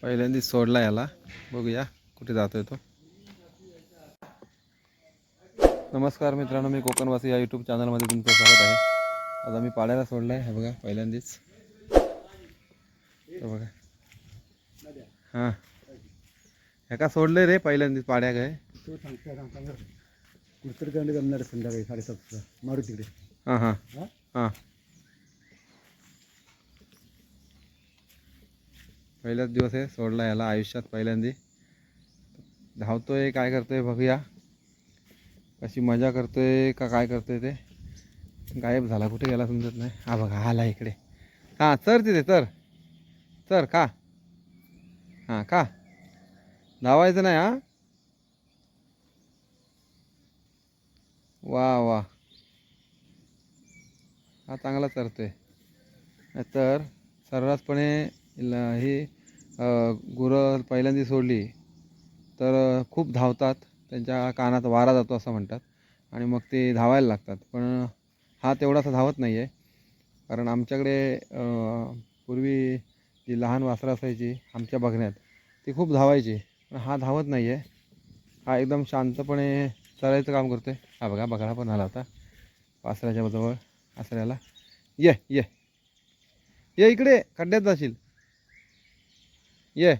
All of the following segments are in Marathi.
पहिल्यांदा सोडला याला, बघूया कुठे जातोय तो. नमस्कार मित्रांनो, मी कोकणवासी या यूट्यूब चॅनलमध्ये तुमचं स्वागत आहे. आज आम्ही पाड्याला सोडला आहे. हे बघा पहिल्यांदाच, हे बघा. हां, हे का सोडले रे पहिल्यांदाच पाड्या काय तो सांगता कुठतरी जमणार संध्याकाळी 7:30 मारू तिकडे. हां हां हां, पहिलाच दिवस आहे सोडला याला आयुष्यात पहिल्यांदा. धावतोय काय करतोय बघूया, कशी मजा करतोय का काय करतोय. ते गायब झाला, कुठे गेला समजत नाही. हा बघा आला इकडे. हां चर तिथे, चर चर का. हां का धावायचं नाही. हां वा वा, हा चांगला चरतोय. तर सर्रासपणे ही गुरं पहिल्यांदा सोडली तर खूप धावतात, त्यांच्या कानात वारा जातो असं म्हणतात आणि मग ते धावायला लागतात. पण हा तेवढासा धावत नाही आहे, कारण आमच्याकडे पूर्वी जी लहान वासरं असायची आमच्या बघण्यात, ती खूप धावायची. पण हा धावत नाही आहे. हा एकदम शांतपणे चरायचं काम करतो आहे. हा बघा बघा पण आला होता वासराच्या जवळ. वासऱ्याला ये ये ये इकडे, खड्ड्यात जाशील. ये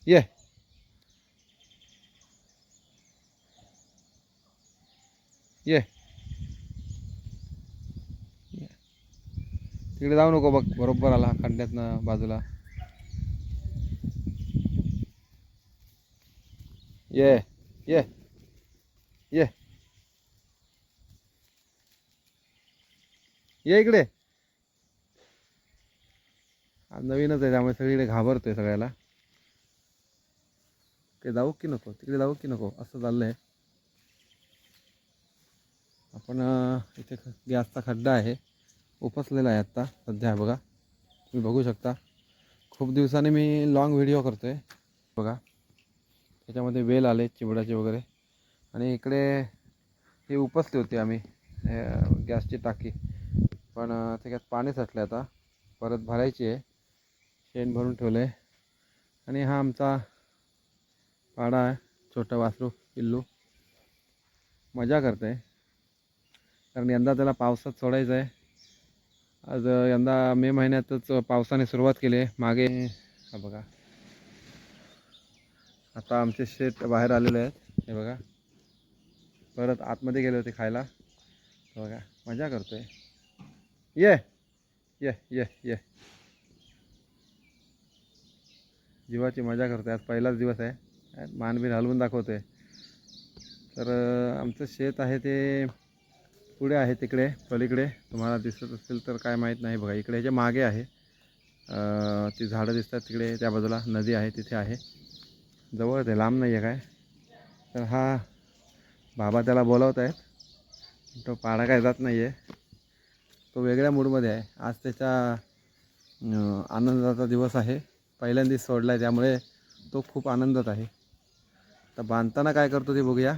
ये ये, तिकडे जाऊ नको. बघ बरोबर आला खड्ड्यातनं बाजूला. ये ये ये ये इकडे. आज नवीनच आहे त्यामुळे सगळीकडे घाबरतोय सगळ्याला. ते जाऊ की नको, तिकडे जाऊ की नको असं चाललं आहे. आपण इथे गॅसचा खड्डा आहे, उपसलेला आहे आत्ता सध्या. बघा तुम्ही बघू शकता, खूप दिवसांनी मी लॉंग व्हिडिओ करतो आहे. बघा त्याच्यामध्ये वेल आले चिबडाचे वगैरे. आणि इकडे हे उपसले होते आम्ही गॅसची टाकी, पण त्याच्यात पाणी साठलं. आता परत भरायची आहे. शेण भरून ठेवलं आहे. आणि हा आमचा पाडा आहे, छोटा वासरू पिल्लू मजा करते आहे. कारण यंदा त्याला पावसात सोडायचं आहे. आज यंदा मे महिन्यातच पावसाने सुरुवात केली आहे मागे. हा बघा आता आमचे शेत बाहेर आलेले आहेत. हे बघा परत आतमध्ये गेले होते खायला. बघा मजा करतोय. ये ये ये ये, जीवाची मजा करतोय. आज पहिलाच दिवस आहे, मानबीन हलवून दाखवतोय. तर आमचं शेत आहे ते पुढे आहे, तिकडे पलीकडे. तुम्हाला दिसत असेल तर काय माहीत नाही. बघा इकडे जे मागे आहे, ती झाडं दिसतात तिकडे, त्या बाजूला नदी आहे, तिथे आहे. जवळच आहे, लांब नाही आहे काय. तर हा बाबा त्याला बोलवत आहेत. तो पाडा काय जात नाही आहे, तो वेगळ्या मूडमध्ये आहे. आज त्याचा आनंदाचा दिवस आहे, पहिल्यांदाच सोडला आहे त्यामुळे तो खूप आनंदात आहे. तर बांधताना काय करतो ते बघूया.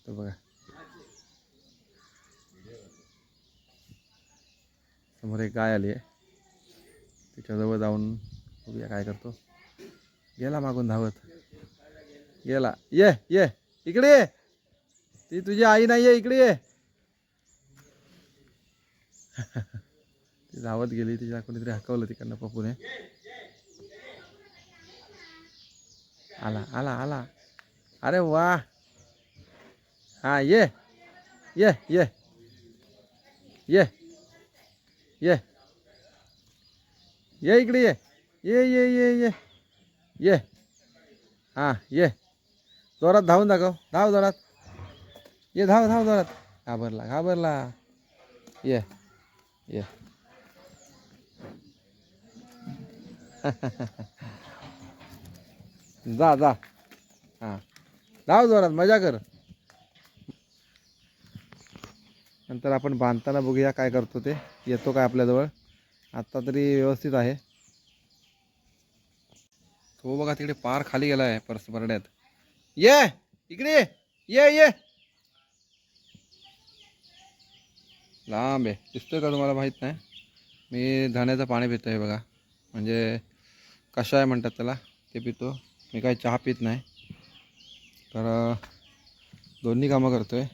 तर बघा समोर एक गाय आली आहे, तिच्याजवळ जाऊन बघूया काय करतो. गेला मागून धावत गेला. ये ये इकडे ये, ती तुझी आई नाही आहे, इकडे ये. ती धावत गेली, तिच्या कोणीतरी हकवलं तिकडनं पप्पूने. आला आला आला, अरे वा. हां ये ये ये ये ये ये इकडे ये ये ये ये ये ये. हां ये, जोरात धावून दाखव, धाव जोरात. ये धाव धाव जोरात. घाबरला घाबरला. ये ये जा जा. हां धाव जोरात, मजा कर. नंतर आपण बांधताना बघूया काय करतो ते. येतो काय आपल्याजवळ. आत्ता तरी व्यवस्थित आहे. तो बघा तिकडे पार खाली गेला आहे परड्यात. ये इकडे ये ये. लांब आहे, दिसतोय का तुम्हाला माहीत नाही. मी धण्याचं पाणी पितो आहे बघा, म्हणजे कषाय म्हणतात त्याला, ते पितो. मी काही चहा पित नाही, तर दोन्ही कामं करतो आहे.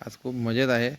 आज खूप मजेत आहे.